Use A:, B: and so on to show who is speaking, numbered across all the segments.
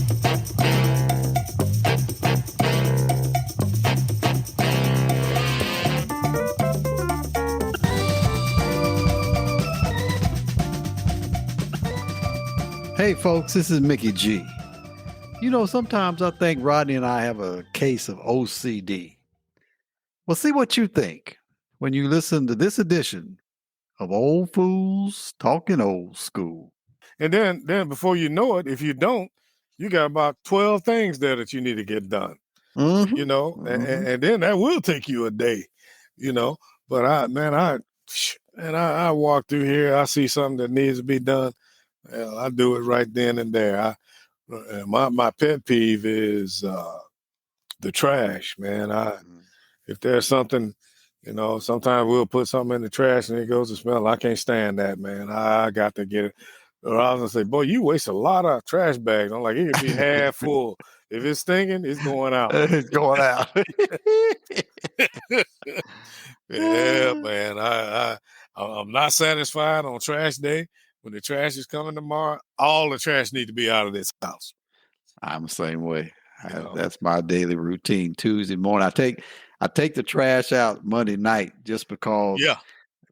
A: Hey, folks, this is Mickey G. You know, sometimes I think Rodney and I have a case of OCD. Well, see what you think when you listen to this edition of Old Fools Talking Old School.
B: And then before you know it, if you don't, you got about 12 things there that you need to get done.
A: Mm-hmm.
B: And then that will take you a day, But I walk through here, I see something that needs to be done. Well, I do it right then and there. My pet peeve is the trash, man. If there's something, sometimes we'll put something in the trash and it goes to smell. I can't stand that, man. I got to get it. Or I was gonna say, boy, you waste a lot of trash bags. I'm like, it could be half full. If it's stinking, it's going out.
A: It's going out.
B: Yeah, man. I'm not satisfied on trash day. When the trash is coming tomorrow, all the trash need to be out of this house.
A: I'm the same way. That's my daily routine. Tuesday morning, I take the trash out Monday night just because.
B: Yeah.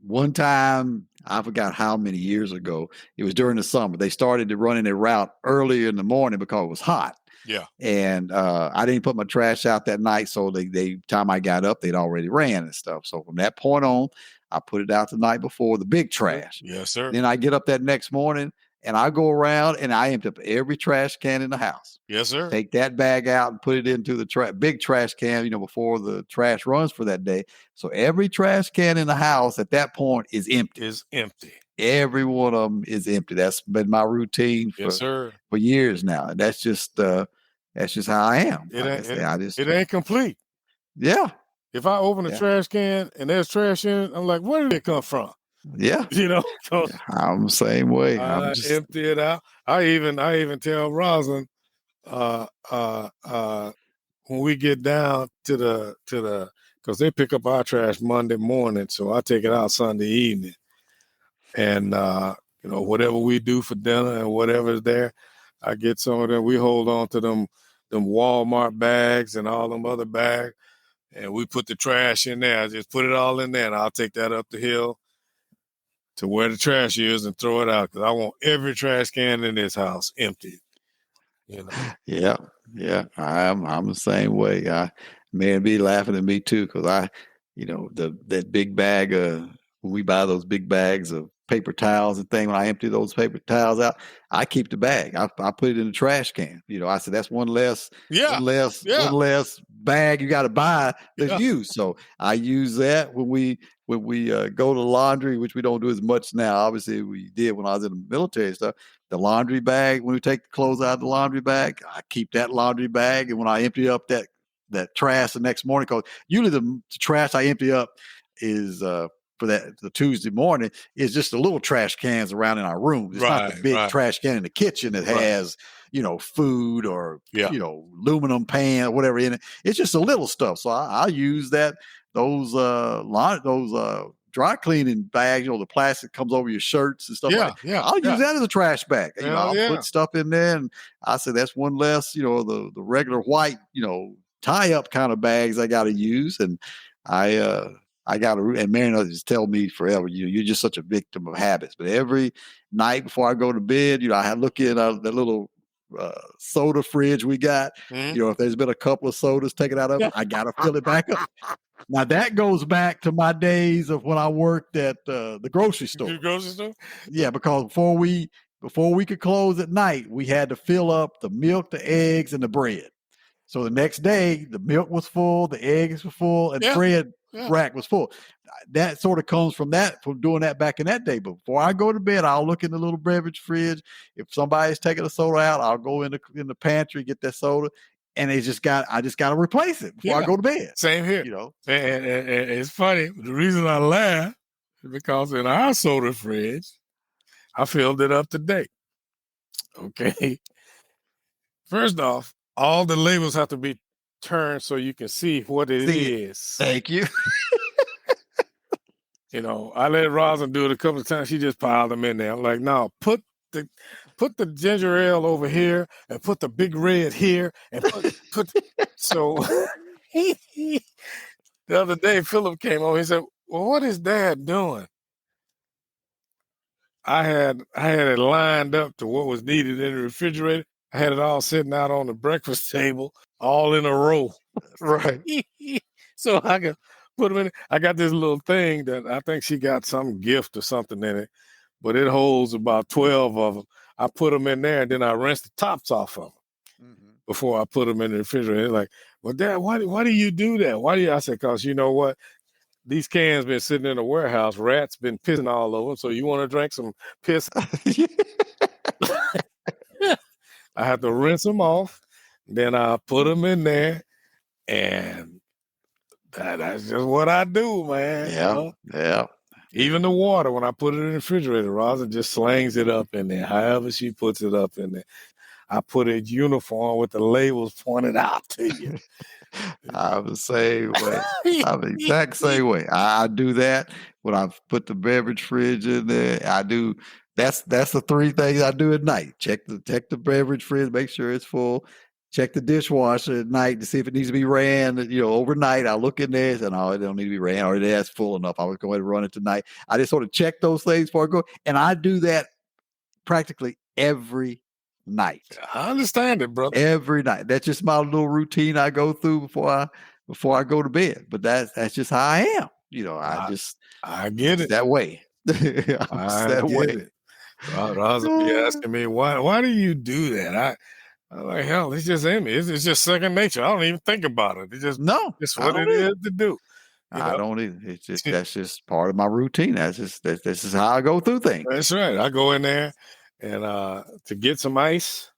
A: One time, I forgot how many years ago, it was during the summer. They started running a route earlier in the morning because it was hot.
B: Yeah.
A: And I didn't put my trash out that night. So the time I got up, they'd already ran and stuff. So from that point on, I put it out the night before, the big trash.
B: Yes, sir.
A: Then I get up that next morning and I go around and I empty up every trash can in the house.
B: Yes, sir.
A: Take that bag out and put it into the big trash can, before the trash runs for that day. So every trash can in the house at that point is empty. Every one of them is empty. That's been my routine for years now. And that's just how I am.
B: It ain't complete.
A: Yeah.
B: If I open a trash can and there's trash in it, I'm like, where did it come from?
A: Yeah. I'm the same way.
B: I empty it out. I even tell Rosalind, when we get down to the because they pick up our trash Monday morning, so I take it out Sunday evening, and whatever we do for dinner and whatever's there, I get some of them. We hold on to them Walmart bags and all them other bags, and we put the trash in there. I just put it all in there, and I'll take that up the hill to where the trash is and throw it out because I want every trash can in this house emptied.
A: Yeah. I'm the same way. Man be laughing at me too because that big bag when we buy those big bags of paper towels and things, when I empty those paper towels out, I keep the bag. I put it in the trash can. I said that's one less bag you got to buy that's used. So I use that when we go to laundry, which we don't do as much now. Obviously, we did when I was in the military and stuff. The laundry bag, when we take the clothes out of the laundry bag, I keep that laundry bag. And when I empty up that trash the next morning, because usually the trash I empty up is for the Tuesday morning is just the little trash cans around in our room. It's not the big trash can in the kitchen that has food or aluminum pan or whatever in it. It's just a little stuff. So I use those dry cleaning bags, the plastic comes over your shirts and stuff like that. I'll use that as a trash bag. I'll put stuff in there, and I said that's one less, the regular white, tie up kind of bags I got to use. And I got to, and Marion just tell me forever, you're just such a victim of habits. But every night before I go to bed, I look in the little soda fridge we got. If there's been a couple of sodas taken out of it, I got to fill it back up. Now that goes back to my days of when I worked at the grocery store.
B: The grocery store?
A: Yeah, because before we could close at night, we had to fill up the milk, the eggs, and the bread. So the next day, the milk was full, the eggs were full, and the bread rack was full. That sort of comes from doing that back in that day. But before I go to bed, I'll look in the little beverage fridge. If somebody's taking a soda out, I'll go in the pantry, get that soda. And I just got to replace it before I go to bed.
B: Same here. And it's funny. The reason I laugh is because in our soda fridge, I filled it up today. Okay. First off, all the labels have to be turned so you can see what it is.
A: Thank you.
B: I let Rosalind do it a couple of times. She just piled them in there. I'm like, no, put the put the ginger ale over here and put the big red here and put so the other day Philip came over. He said, "Well, what is Dad doing?" I had it lined up to what was needed in the refrigerator. I had it all sitting out on the breakfast table, all in a row.
A: Right.
B: So I could put them in. I got this little thing that I think she got some gift or something in it, but it holds about 12 of them. I put them in there and then I rinse the tops off of them before I put them in the refrigerator. They're like, "Well, Dad, why do you do that? Why do you?" I said, "Because you know what? These cans been sitting in a warehouse. Rats been pissing all over them. So you want to drink some piss?" I have to rinse them off. Then I put them in there, and that's just what I do, man.
A: Yeah. Yeah.
B: Even the water, when I put it in the refrigerator, Rosa just slings it up in there. However she puts it up in there, I put it uniform with the labels pointed out to you.
A: I'm the same way. I'm the exact same way. I do that when I put the beverage fridge in there. I do. That's the three things I do at night. Check the beverage fridge, make sure it's full. Check the dishwasher at night to see if it needs to be ran. Overnight. I look in there and it don't need to be ran, or that's full enough. I would go ahead and run it tonight. I just sort of check those things before I go, and I do that practically every night.
B: I understand it, brother.
A: Every night. That's just my little routine I go through before I go to bed. But that's just how I am.
B: I get it
A: that way.
B: I get it. Rosa be asking me, why do you do that? I'm like, hell, it's just in me. It's just second nature. I don't even think about it. It's just it's what it is to do.
A: I don't either. It's just that's just part of my routine. This is how I go through things.
B: That's right. I go in there and to get some ice,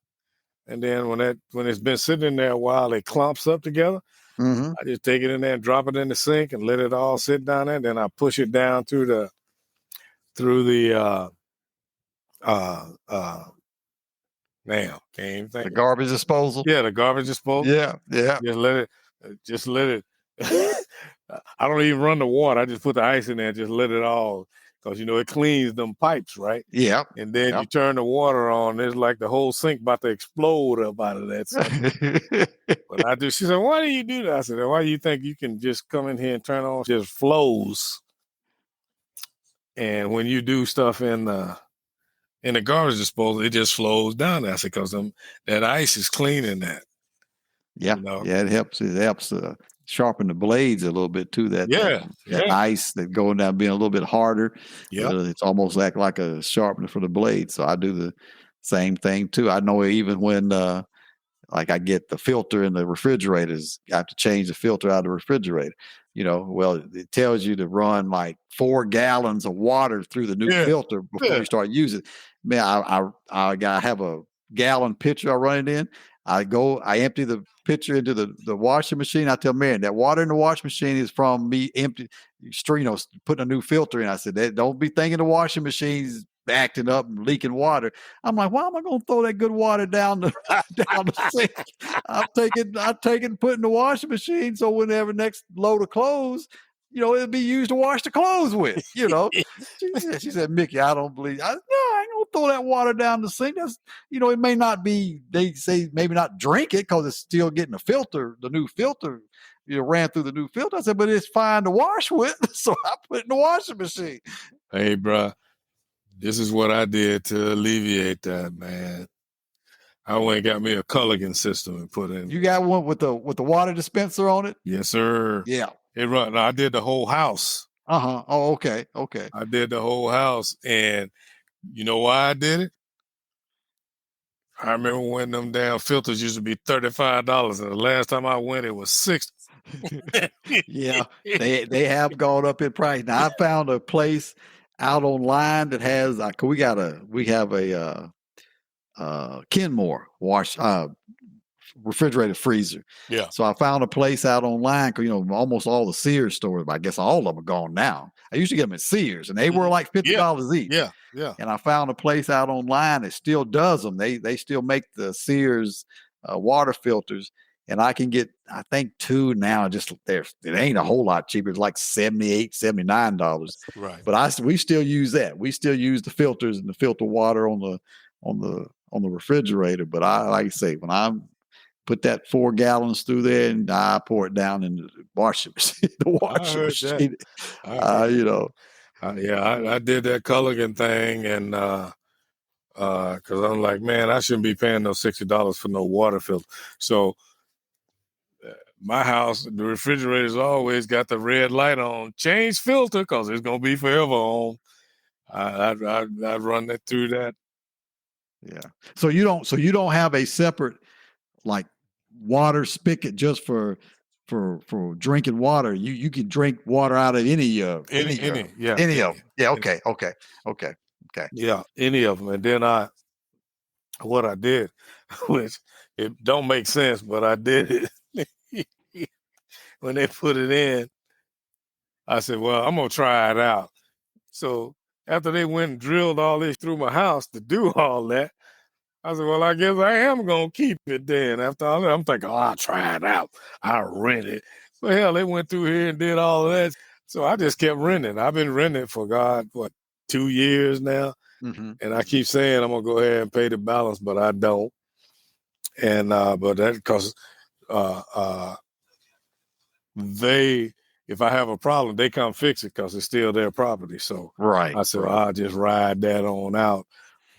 B: and then when it's been sitting in there a while, it clumps up together.
A: Mm-hmm.
B: I just take it in there and drop it in the sink and let it all sit down there. Then I push it down through the can't even think.
A: The garbage disposal.
B: Yeah, the garbage disposal.
A: Yeah.
B: Just let it. I don't even run the water. I just put the ice in there and just let it all, because it cleans them pipes, right?
A: Yeah.
B: And then you turn the water on. It's like the whole sink about to explode up out of that stuff. But she said, "Why do you do that?" I said, "Why do you think you can just come in here and turn on? Just flows." And when you do stuff in the garbage disposal, it just flows down. I said, because that ice is cleaning that.
A: Yeah. Yeah, it helps. It helps sharpen the blades a little bit too. That ice that going down being a little bit harder.
B: Yeah.
A: It's almost like a sharpener for the blade. So I do the same thing too. I know even when like I get the filter in the refrigerators, I have to change the filter out of the refrigerator. Well, it tells you to run like 4 gallons of water through the new filter before you start using it. Man, I have a gallon pitcher I run it in. I empty the pitcher into the washing machine. I tell Marion that water in the washing machine is from me putting a new filter in. I said, don't be thinking the washing machine's acting up and leaking water. I'm like, why am I going to throw that good water down the sink? I'm taking put in the washing machine, so whenever next load of clothes, it'll be used to wash the clothes with. She said, Mickey, I don't believe. I ain't gonna throw that water down the sink. That's it may not be. They say maybe not drink it because it's still getting the new filter. Ran through the new filter. I said, but it's fine to wash with, so I put it in the washing machine.
B: Hey, bro. This is what I did to alleviate that, man. I went and got me a Culligan system and put in.
A: You got one with the water dispenser on it?
B: Yes, sir.
A: Yeah.
B: It run. I did the whole house.
A: Uh-huh. Oh, okay. Okay.
B: I did the whole house. And you know why I did it? I remember when them damn filters used to be $35. And the last time I went, it was $60.
A: Yeah. They have gone up in price. Now I found a place out online that has we have a Kenmore refrigerated freezer.
B: Yeah.
A: So I found a place out online because almost all the Sears stores, I guess all of them are gone now. I used to get them at Sears, and they were like $50 each.
B: Yeah, yeah.
A: And I found a place out online that still does them. They still make the Sears water filters, and I can get I think 2 now. Just there, it ain't a whole lot cheaper. It's like $78, $79.
B: Right.
A: But we still use that. We still use the filters and the filter water on on the refrigerator. But I like I say, when I put that 4 gallons through there and I pour it down in the washing machine,
B: I heard that.
A: You know.
B: I did that Culligan thing, and because I'm like, man, I shouldn't be paying no $60 for no water filter. So my house, the refrigerator's always got the red light on. Change filter because it's gonna be forever on. I'd run that through that.
A: Yeah. So you don't have a separate like water spigot just for drinking water. You can drink water out of any of them. Yeah. Okay.
B: Yeah, any of them. And then what I did, which it don't make sense, but I did it. When they put it in, I said, well, I'm gonna try it out. So after they went and drilled all this through my house to do all that, I said, well, I guess I am gonna keep it then. After all that, I'm thinking, oh, I'll try it out. I'll rent it. But hell, they went through here and did all of that. So I just kept renting. I've been renting for 2 years now.
A: Mm-hmm.
B: And I keep saying I'm gonna go ahead and pay the balance, but I don't. And but that because if I have a problem, they come fix it because it's still their property. So
A: right.
B: I said, well, I'll just ride that on out.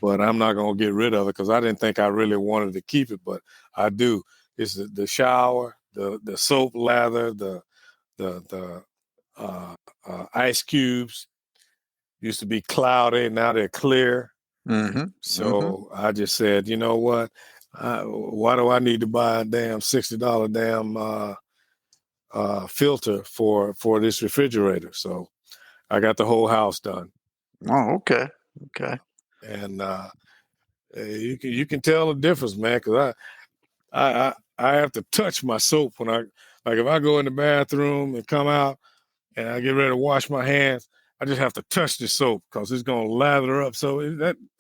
B: But I'm not gonna get rid of it because I didn't think I really wanted to keep it, but I do. It's the shower, the soap lather, the ice cubes. Used to be cloudy, now they're clear.
A: Mm-hmm.
B: So I just said, you know what? Why do I need to buy a damn $60 damn filter for this refrigerator? So I got the whole house done.
A: Oh, okay.
B: And you can tell the difference, man, because I have to touch my soap when if I go in the bathroom and come out and I get ready to wash my hands, I just have to touch the soap because it's gonna lather up. So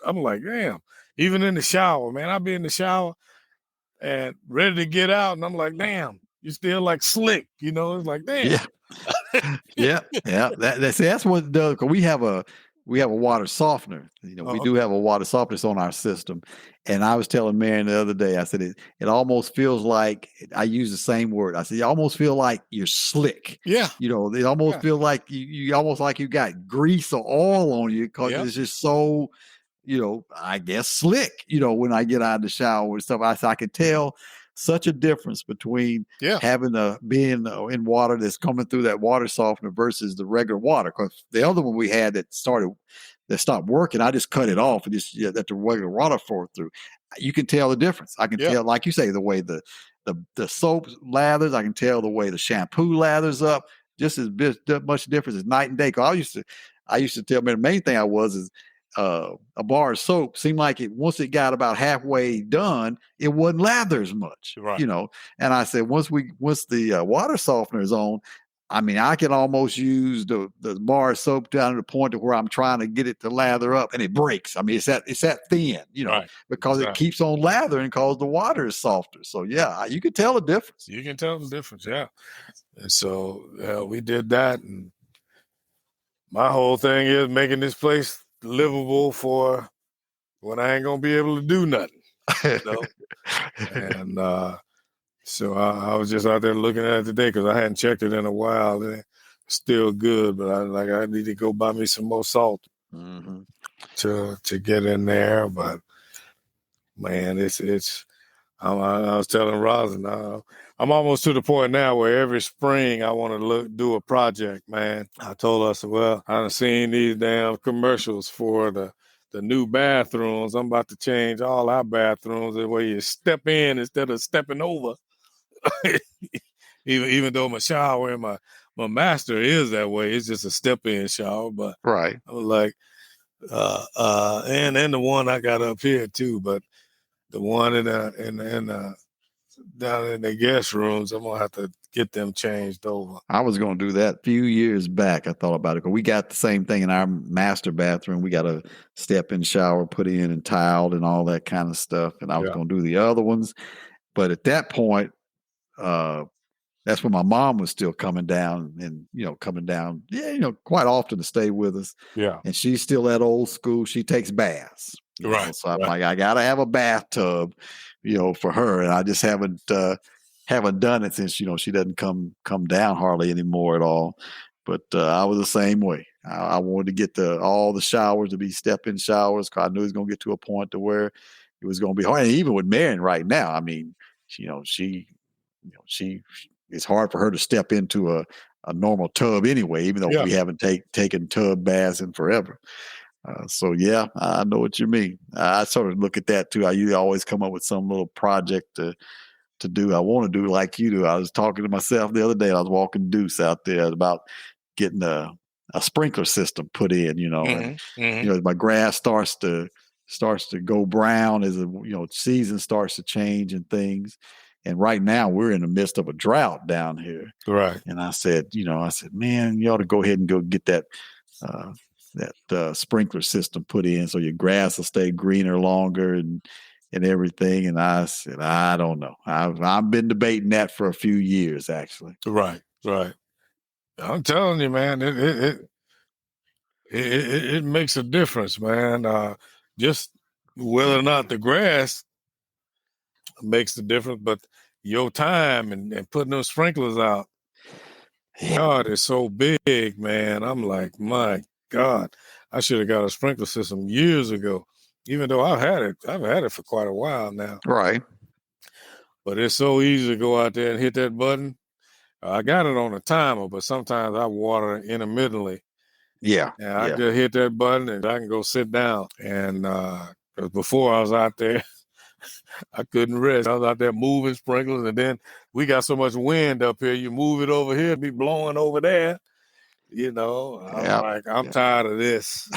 B: I'm like, damn. Even in the shower, man, I'll be in the shower and ready to get out, and I'm like, damn, you still like slick, you know? It's like, damn.
A: Yeah. That's what it does. Cause we have a water softener. You know, we do have a water softener on our system. And I was telling Marion the other day, I said it almost feels like, I use the same word. I said, you almost feel like you're slick.
B: Yeah.
A: You know, it almost feels like you almost like you got grease or oil on you because it's just so, you know, I guess slick, you know, when I get out of the shower and stuff. I could tell such a difference between having being in water that's coming through that water softener versus the regular water. Because the other one we had that stopped working, I just cut it off and just let the regular water flow through. You can tell the difference. I can tell, like you say, the way the soap lathers. I can tell the way the shampoo lathers up. Just as much difference as night and day. Because I used to tell me the main thing is a bar of soap seemed like once it got about halfway done, it wouldn't lather as much, you know. And I said, once the water softener is on, I mean, I can almost use the bar of soap down to the point to where I'm trying to get it to lather up, and it breaks. I mean, it's that thin, you know, because it keeps on lathering because the water is softer. So yeah, you can tell the difference.
B: You can tell the difference, yeah. And so we did that, and my whole thing is making this place livable for when I ain't gonna be able to do nothing. You know? And so I was just out there looking at it today because I hadn't checked it in a while. And it's still good, but I need to go buy me some more salt to get in there. But man, I was telling Rosin, I'm almost to the point now where every spring I want to do a project, man. I told us, well, I've seen these damn commercials for the new bathrooms. I'm about to change all our bathrooms the way you step in instead of stepping over. even though my shower and my master is that way, it's just a step-in shower. But I was like, and the one I got up here too, but the one in down in the guest rooms, I'm gonna have to get them changed over.
A: I was gonna do that a few years back. I thought about it because we got the same thing in our master bathroom. We got a step-in shower put in and tiled and all that kind of stuff. And I was gonna do the other ones, but at that point, that's when my mom was still coming down and, coming down, quite often to stay with us.
B: Yeah.
A: And she's still that old school. She takes baths,
B: Right.
A: So I'm
B: Right.
A: like, I got to have a bathtub, for her. And I just haven't done it since, she doesn't come down hardly anymore at all. But I was the same way. I wanted to get all the showers to be step-in showers because I knew it was going to get to a point to where it was going to be hard. And even with Marion right now, I mean, she it's hard for her to step into a normal tub anyway, even though
B: Yeah.
A: we haven't taken tub baths in forever. So yeah, I know what you mean. I sort of look at that too. I usually always come up with some little project to do. I want to do like you do. I was talking to myself the other day. I was walking Deuce out there about getting a sprinkler system put in, as my grass starts to go brown as the season starts to change and things. And right now we're in the midst of a drought down here.
B: Right.
A: And I said, man, you ought to go ahead and go get that sprinkler system put in so your grass will stay greener longer and everything. And I said, I don't know. I've been debating that for a few years, actually.
B: Right. Right. I'm telling you, man, it makes a difference, man. Just whether or not the grass makes the difference, but your time and putting those sprinklers out, God, is so big, man. I'm like, my God, I should have got a sprinkler system years ago, even though I've had it for quite a while now.
A: Right.
B: But it's so easy to go out there and hit that button. I got it on a timer, but sometimes I water intermittently.
A: Yeah.
B: And I just hit that button and I can go sit down. And before I was out there, I couldn't rest. I was out there moving sprinklers, and then we got so much wind up here. You move it over here, be blowing over there. I'm tired of this.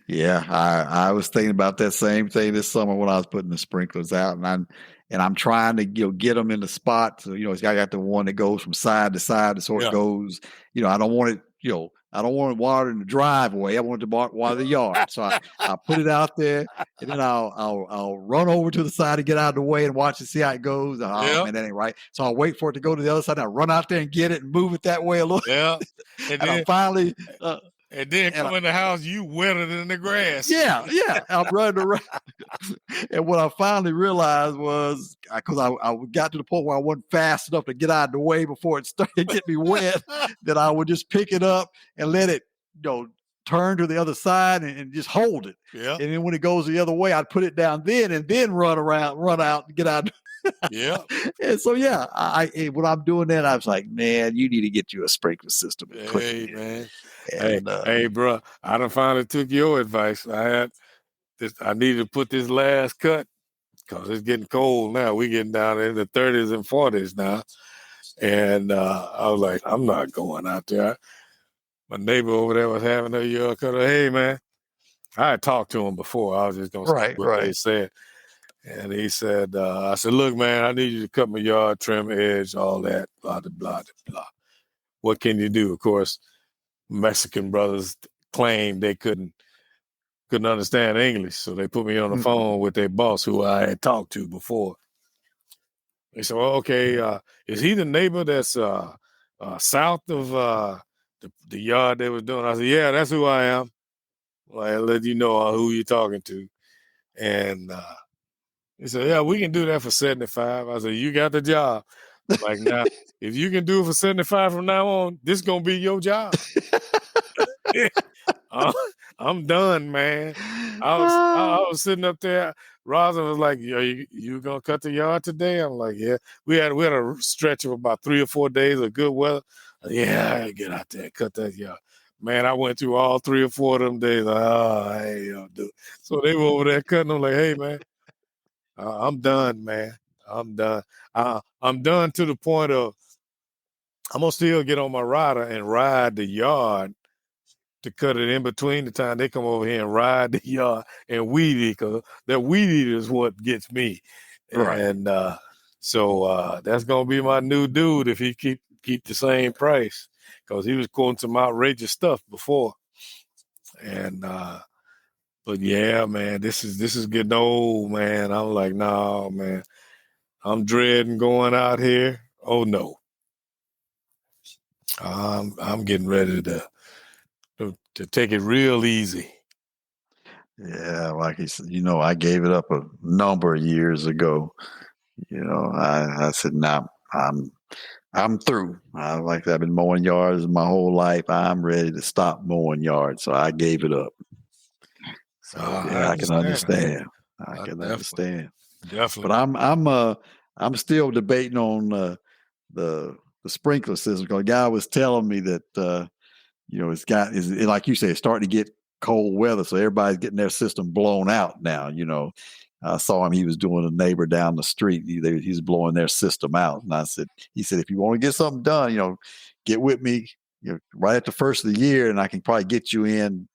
A: Yeah, I was thinking about that same thing this summer when I was putting the sprinklers out, and I'm trying to get them in the spot. So I got the one that goes from side to side, so it goes. I don't want it. I don't want it water in the driveway. I want it to water the yard. So I put it out there, and then I'll run over to the side to get out of the way and watch and see how it goes. Oh man, that ain't right. So I'll wait for it to go to the other side. I run out there and get it and move it that way a little.
B: Yeah,
A: and then I finally.
B: And then come in the house, you wetter than the grass.
A: Yeah. I'm running around. And what I finally realized was, because I got to the point where I wasn't fast enough to get out of the way before it started to get me wet, that I would just pick it up and let it, turn to the other side and just hold it.
B: Yeah.
A: And then when it goes the other way, I'd put it down and then run out and get out.
B: Yeah.
A: And so, when I'm doing that, I was like, man, you need to get you a sprinkler system.
B: Hey, man.
A: And,
B: hey, bro, I done finally took your advice. I needed to put this last cut because it's getting cold now. We getting down in the 30s and 40s now. And I was like, I'm not going out there. My neighbor over there was having a yard cutter. Hey, man, I had talked to him before. I was just going to say what they said. And he said, I said, look, man, I need you to cut my yard, trim edge, all that, blah, blah, blah, blah. What can you do? Of course, Mexican brothers claimed they couldn't understand English. So they put me on the phone with their boss who I had talked to before. They said, well, okay, is he the neighbor that's south of the yard they was doing? I said, yeah, that's who I am. Well, I'll let you know who you're talking to. And he said, yeah, we can do that for 75. I said, you got the job. Like, now, if you can do it for 75 from now on, this is going to be your job. I'm done, man. I was sitting up there. Rosin was like, you going to cut the yard today? I'm like, yeah. We had a stretch of about 3 or 4 days of good weather. Yeah, I get out there and cut that yard. Man, I went through all 3 or 4 of them days. Like, hey, dude. So they were over there cutting. I'm like, hey, man, I'm done, man. I'm done. I'm done to the point of I'm going to still get on my rider and ride the yard to cut it in between the time they come over here and ride the yard and weed eat, because that weed eater is what gets me. Right. And so that's going to be my new dude if he keep the same price, because he was quoting some outrageous stuff before. And but yeah, man, this is getting old, man. I'm like, no, man, I'm dreading going out here. Oh no. I'm getting ready to take it real easy.
A: Yeah, like he said, I gave it up a number of years ago. I said, nah, I'm through. I've been mowing yards my whole life. I'm ready to stop mowing yards. So I gave it up. So
B: I
A: yeah, I can
B: understand.
A: understand. I
B: I
A: can
B: definitely,
A: understand. But
B: definitely.
A: I'm still debating on the the sprinkler system because a guy was telling me that is like you say, it's starting to get cold weather, so everybody's getting their system blown out now. I saw him; he was doing a neighbor down the street. He's blowing their system out, and he said, if you want to get something done, get with me, right at the first of the year, and I can probably get you in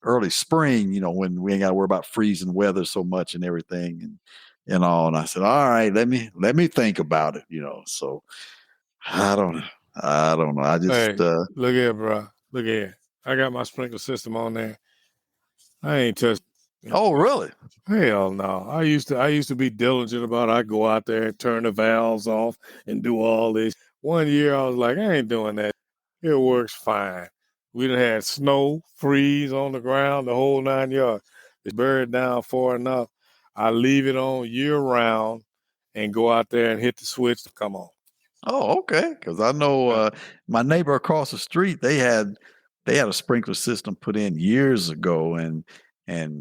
A: early spring. When we ain't got to worry about freezing weather so much and everything, and all. And I said, all right, let me think about it. So I don't know. I don't know. I just
B: Hey, look here, bro. Look here. I got my sprinkler system on there. I ain't touched.
A: oh, really?
B: Hell no. I used to be diligent about it. I go out there and turn the valves off and do all this. One year I was like, I ain't doing that. It works fine. We done had snow, freeze on the ground, the whole 9 yards. It's buried down far enough. I leave it on year round and go out there and hit the switch to come on.
A: Oh, okay. Because I know my neighbor across the street, they had a sprinkler system put in years ago, and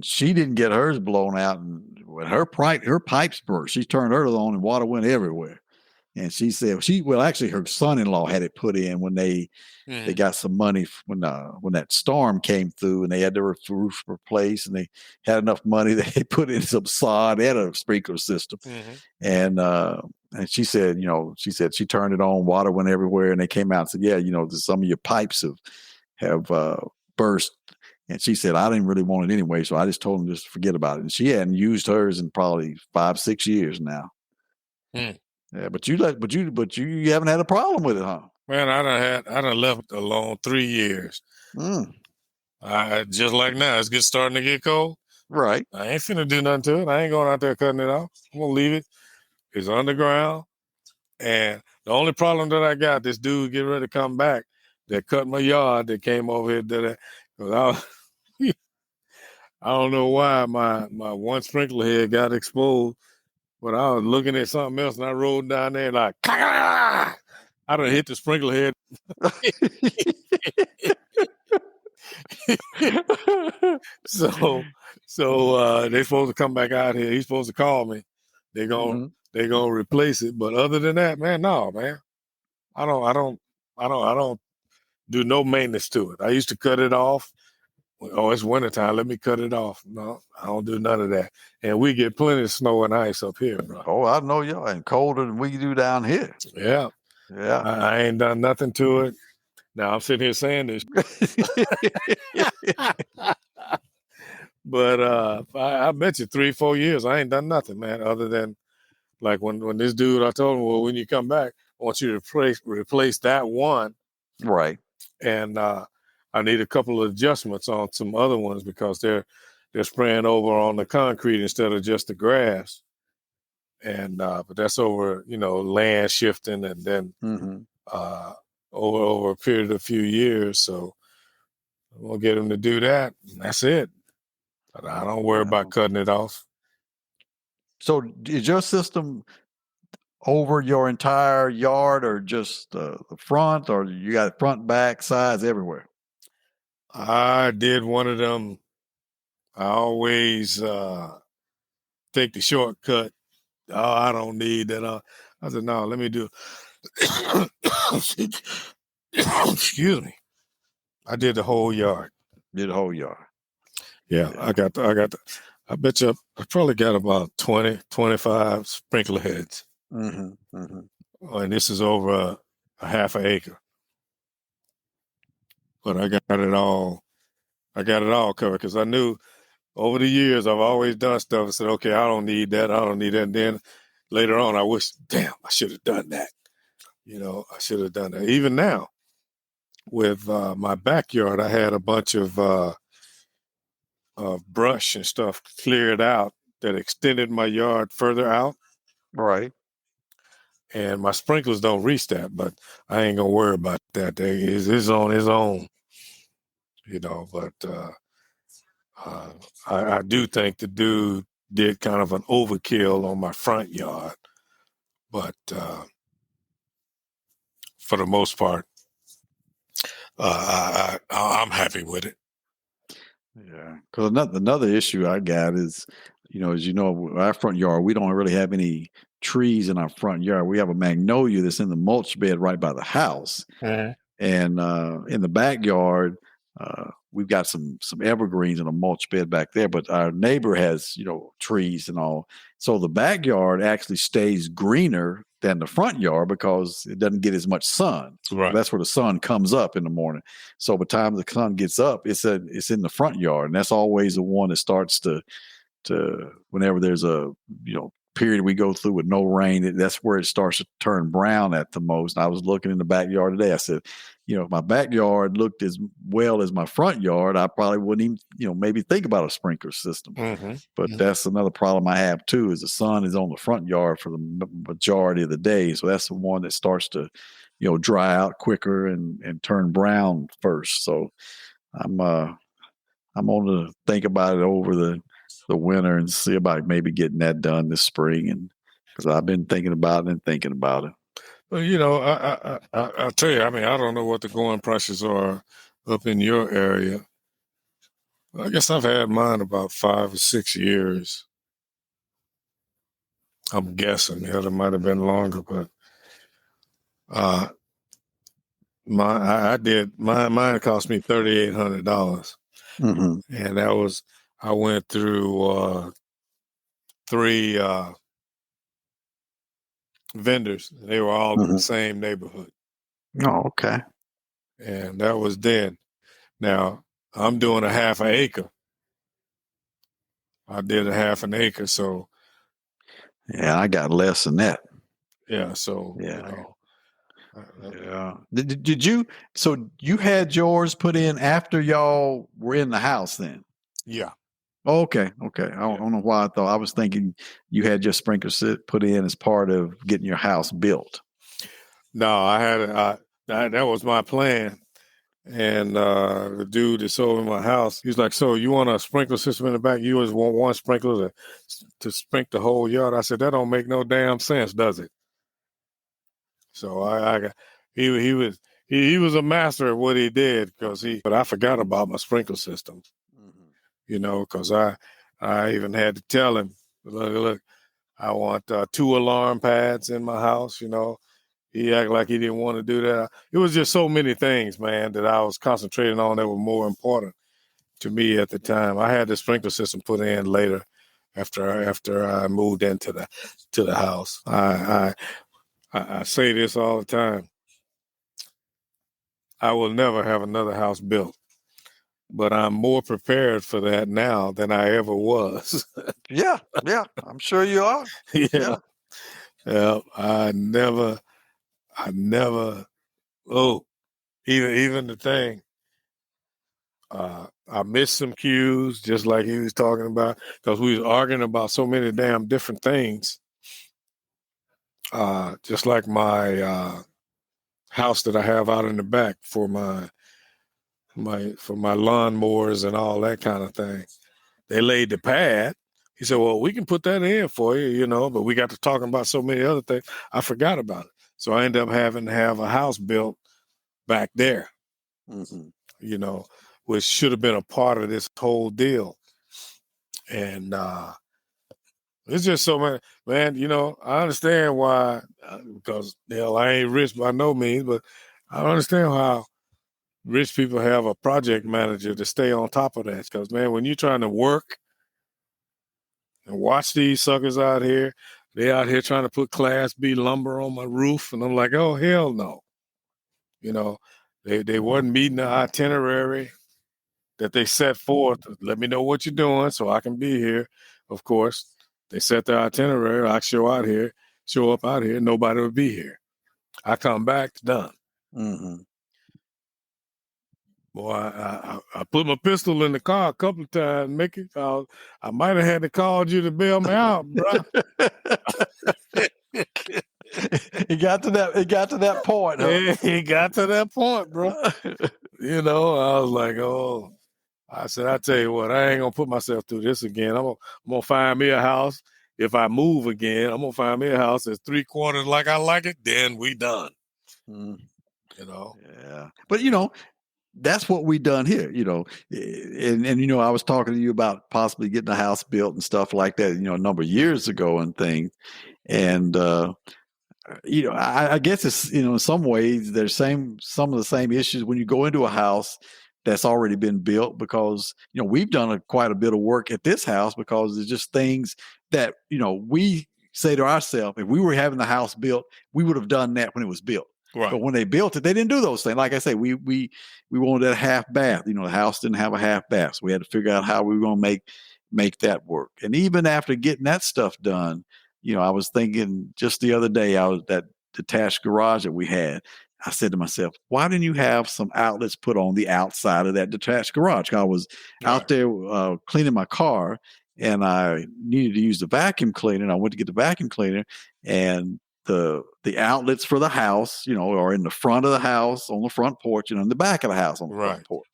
A: she didn't get hers blown out, and when her pipes burst, she turned hers on, and water went everywhere. And she said actually her son-in-law had it put in when they got some money when that storm came through, and they had their roof replaced, and they had enough money that they put in some sod. They had a sprinkler system,
B: Mhm.
A: and she said, she turned it on, water went everywhere, and they came out and said, yeah, some of your pipes have burst. And she said, I didn't really want it anyway, so I just told them just to forget about it. And she hadn't used hers in probably 5-6 years now.
B: Mm.
A: Yeah, but you haven't had a problem with it, huh?
B: Man, I done left it alone 3 years.
A: Mm,
B: I just like now, it's starting to get cold.
A: right.
B: I ain't finna do nothing to it. I ain't going out there cutting it off. I'm gonna leave it. It's underground. And the only problem that I got, this dude getting ready to come back that cut my yard that came over here did it. Cause I don't know why my one sprinkler head got exposed, but I was looking at something else and I rolled down there like I done hit the sprinkler head. so they supposed to come back out here. He's supposed to call me. They gonna
A: Mhm.
B: they gonna replace it. But other than that, man, no, man. I don't do no maintenance to it. I used to cut it off. Oh, it's wintertime. Let me cut it off. No, I don't do none of that. And we get plenty of snow and ice up here, bro.
A: Oh, I know y'all ain't colder than we do down here.
B: Yeah.
A: Yeah.
B: I ain't done nothing to it. Now I'm sitting here saying this. But I bet you 3-4 years I ain't done nothing, man, other than like when this dude I told him, well, when you come back, I want you to replace that one.
A: Right.
B: And I need a couple of adjustments on some other ones because they're spraying over on the concrete instead of just the grass. And but that's over, land shifting and then
A: Mhm.
B: uh, over a period of a few years. So we'll get him to do that. And that's it. But I don't worry about
A: Well,
B: cutting it off.
A: so is your system over your entire yard or just the front, or you got front, back, sides, everywhere?
B: I did one of them. I always take the shortcut. Oh, I don't need that. I said, no, let me do. Excuse me. I did the whole yard.
A: Did the whole yard.
B: Yeah,
A: Yeah.
B: I bet you I probably got about 20, 25 sprinkler heads.
A: Mhm. Mhm.
B: Oh, and this is over a half an acre. But I got it all. I got it all covered because I knew over the years I've always done stuff and said, okay, I don't need that. I don't need that. And then later on, I wish, damn, I should have done that. I should have done that. Even now, with my backyard, I had a bunch of brush and stuff cleared out that extended my yard further out.
A: Right.
B: and my sprinklers don't reach that, but I ain't gonna worry about that. It's on its own, but I do think the dude did kind of an overkill on my front yard, but for the most part, I'm happy with it.
A: Yeah, because another issue I got is, as you know, our front yard, we don't really have any trees in our front yard. We have a magnolia that's in the mulch bed right by the house.
B: Mm-hmm.
A: And in the backyard, we've got some evergreens and a mulch bed back there. But our neighbor has, trees and all. So the backyard actually stays greener than the front yard because it doesn't get as much sun.
B: Right.
A: That's where the sun comes up in the morning. So by the time the sun gets up, it's in the front yard, and that's always the one that starts to whenever there's a period we go through with no rain, that's where it starts to turn brown at the most. And I was looking in the backyard today. I said, if my backyard looked as well as my front yard, I probably wouldn't even, maybe think about a sprinkler system.
B: Mm-hmm.
A: But that's another problem I have too, is the sun is on the front yard for the majority of the day. So that's the one that starts to, dry out quicker and turn brown first. So I'm going to think about it over the winter and see about maybe getting that done this spring, and because I've been thinking about it.
B: Well, I'll tell you, I mean, I don't know what the going prices are up in your area. I guess I've had mine about 5 or 6 years. I'm guessing. Hell, it might have been longer, but mine cost me $3,800.
A: Mm-hmm.
B: And I went through 3 vendors. They were all in the same neighborhood.
A: Oh, okay.
B: And that was then. Now I'm doing a half an acre. I did a half an acre, so
A: yeah, I got less than that.
B: Yeah, so
A: yeah. Yeah. Did you? So you had yours put in after y'all were in the house then?
B: Yeah.
A: Oh, okay. I don't know why I was thinking you had your sprinkler put in as part of getting your house built.
B: No, I had that was my plan. And the dude that sold me my house, he's like, "So you want a sprinkler system in the back? You just want one sprinkler to sprinkle the whole yard?" I said, "That don't make no damn sense, does it?" So he was a master at what he did, but I forgot about my sprinkler system, because I even had to tell him, look, I want 2 alarm pads in my house, He acted like he didn't want to do that. It was just so many things, man, that I was concentrating on that were more important to me at the time. I had the sprinkler system put in later after I moved into the house. I say this all the time. I will never have another house built, but I'm more prepared for that now than I ever was.
A: Yeah, I'm sure you are.
B: Yeah. I never. Even the thing. I missed some cues, just like he was talking about, because we was arguing about so many damn different things. Just like my house that I have out in the back for my lawnmowers and all that kind of thing. They laid the pad. He said, "Well, we can put that in for you, but we got to talking about so many other things. I forgot about it. So I ended up having to have a house built back there, which should have been a part of this whole deal. And it's just so many, man, I understand why, because I ain't rich by no means, but I don't understand how rich people have a project manager to stay on top of that. Because, man, when you're trying to work and watch these suckers out here, they out here trying to put Class B lumber on my roof, and I'm like, oh, hell no. They wasn't meeting the itinerary that they set forth. Let me know what you're doing so I can be here. Of course, they set their itinerary. I show up out here, nobody would be here. I come back, it's done. Boy, I put my pistol in the car a couple of times, Mickey. I might have had to call you to bail me out, bro.
A: It got to that point. Huh?
B: Yeah, it got to that point, bro. You know, I was like, oh, I said, I tell you what, I ain't gonna put myself through this again. I'm gonna find me a house. If I move again, I'm gonna find me a house that's 3/4 like I like it. Then we done.
A: Mm.
B: You know.
A: Yeah, but that's what we done here. And I was talking to you about possibly getting a house built and stuff like that. A number of years ago and things. And I guess it's in some ways there's some of the same issues when you go into a house that's already been built, because we've done quite a bit of work at this house, because there's just things that we say to ourselves, if we were having the house built, we would have done that when it was built.
B: Right.
A: But when they built it, they didn't do those things. Like I say, we wanted a half bath. The house didn't have a half bath, so we had to figure out how we were going to make that work. And even after getting that stuff done, I was thinking just the other day, that detached garage that we had, I said to myself, why didn't you have some outlets put on the outside of that detached garage? I was out there cleaning my car, and I needed to use the vacuum cleaner. And I went to get the vacuum cleaner, and the outlets for the house, are in the front of the house on the front porch, and in the back of the house on the front porch.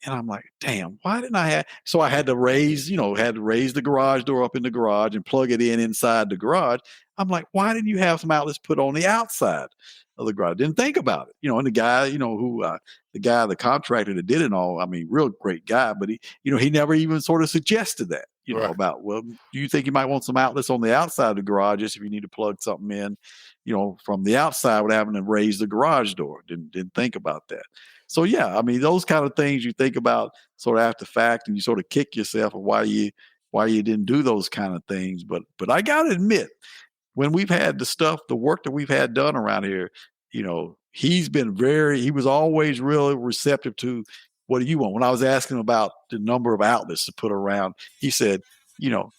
A: And I'm like, damn, why didn't I have? So I had to raise the garage door up in the garage and plug it inside the garage. I'm like, why didn't you have some outlets put on the outside of the garage? Didn't think about it. And the guy, the contractor that did it all, I mean, real great guy, but he never even sort of suggested that, about, well, do you think you might want some outlets on the outside of the garage just if you need to plug something in, from the outside without having to raise the garage door? Didn't think about that. So yeah, I mean, those kind of things you think about sort of after the fact, and you sort of kick yourself of why you didn't do those kind of things. But I gotta admit, when we've had the work that we've had done around here, he was always really receptive to, what do you want? When I was asking him about the number of outlets to put around, he said, we can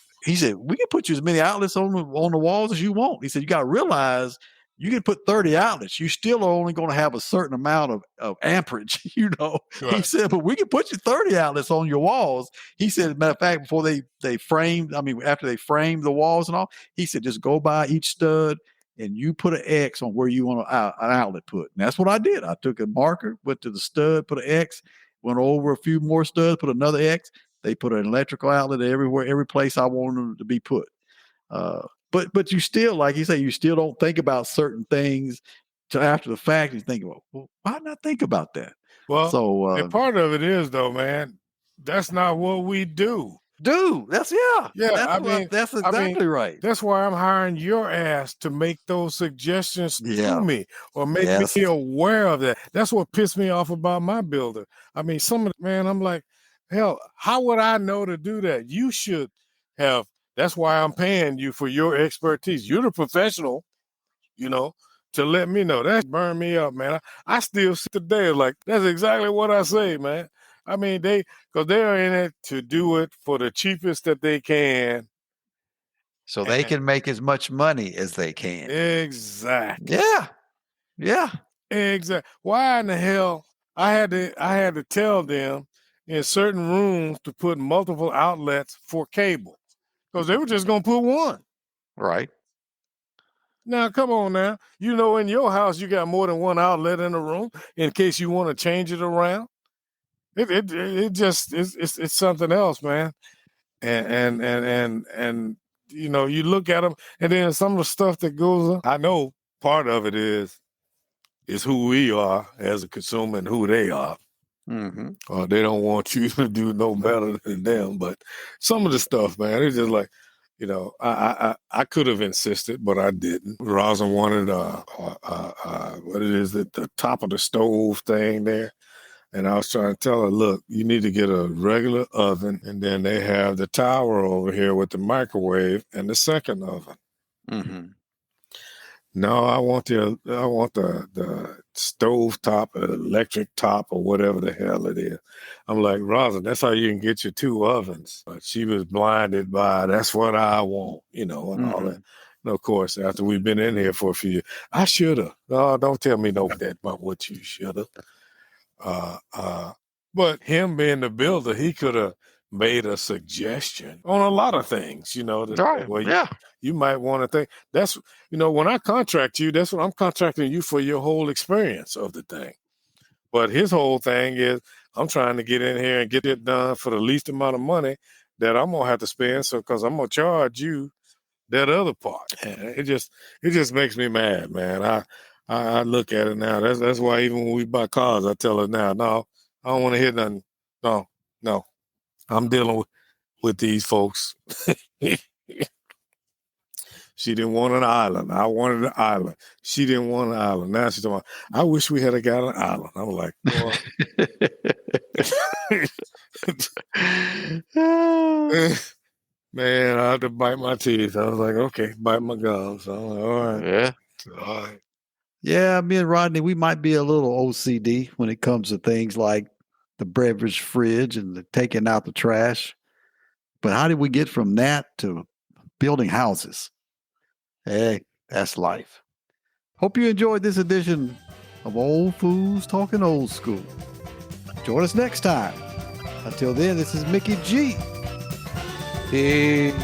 A: put you as many outlets on the walls as you want. He said, you got to realize, you can put 30 outlets. You still are only going to have a certain amount of amperage, Right. He said, but we can put you 30 outlets on your walls. He said, as a matter of fact, before after they framed the walls and all, he said, just go by each stud and you put an X on where you want an outlet put. And that's what I did. I took a marker, went to the stud, put an X, went over a few more studs, put another X. They put an electrical outlet everywhere, every place I wanted them to be put. But you still, like you say, you still don't think about certain things till after the fact. You think, well, why not think about that?
B: Well, so part of it is, though, man, that's not what we do.
A: That's that's exactly right.
B: That's why I'm hiring your ass to make those suggestions to me, or make me aware of that. That's what pissed me off about my builder. I mean, I'm like, hell, how would I know to do that? You should have. That's why I'm paying you for your expertise. You're the professional, to let me know. That burned me up, man. I still sit today like, that's exactly what I say, man. I mean, because they're in it to do it for the cheapest that they can.
A: So they can make as much money as they can.
B: Exactly.
A: Yeah.
B: Exactly. Why in the hell I had to tell them in certain rooms to put multiple outlets for cable? Because they were just going to put one.
A: Right.
B: Now, come on now. In your house, you got more than one outlet in the room in case you want to change it around. It just, it's something else, man. And you look at them, and then some of the stuff that goes on. I know part of it is who we are as a consumer and who they are.
A: Mm-hmm.
B: They don't want you to do no better than them. But some of the stuff, man, it's just like, I could have insisted, but I didn't. Rosin wanted what it is, at the top of the stove thing there. And I was trying to tell her, look, you need to get a regular oven, and then they have the tower over here with the microwave and the second oven.
A: Mm-hmm.
B: No, I want the stove top, electric top, or whatever the hell it is. I'm like, Rosa, that's how you can get your two ovens. But she was blinded by, that's what I want, and all that. And of course, after we've been in here for a few years, I should have. No, don't tell me no that about what you should have. But him being the builder, he could have made a suggestion on a lot of things,
A: Right.
B: Well,
A: yeah.
B: you might want to think that's, when I contract you, that's what I'm contracting you for, your whole experience of the thing. But his whole thing is, I'm trying to get in here and get it done for the least amount of money that I'm gonna have to spend. So, because I'm gonna charge you that other part. It just makes me mad, man. I look at it now. That's why even when we buy cars, I tell her now, no, I don't want to hear nothing. No, I'm dealing with these folks. She didn't want an island. I wanted an island. She didn't want an island. Now she's talking, I wish we had got an island. I'm like, well, man, I had to bite my teeth. I was like, okay, bite my gums. So I'm like, all right.
C: Yeah.
B: All right.
A: Yeah, me and Rodney, we might be a little OCD when it comes to things like the beverage fridge and the taking out the trash. But how did we get from that to building houses? Hey, that's life. Hope you enjoyed this edition of Old Fools Talking Old School. Join us next time. Until then, this is Mickey G. Peace.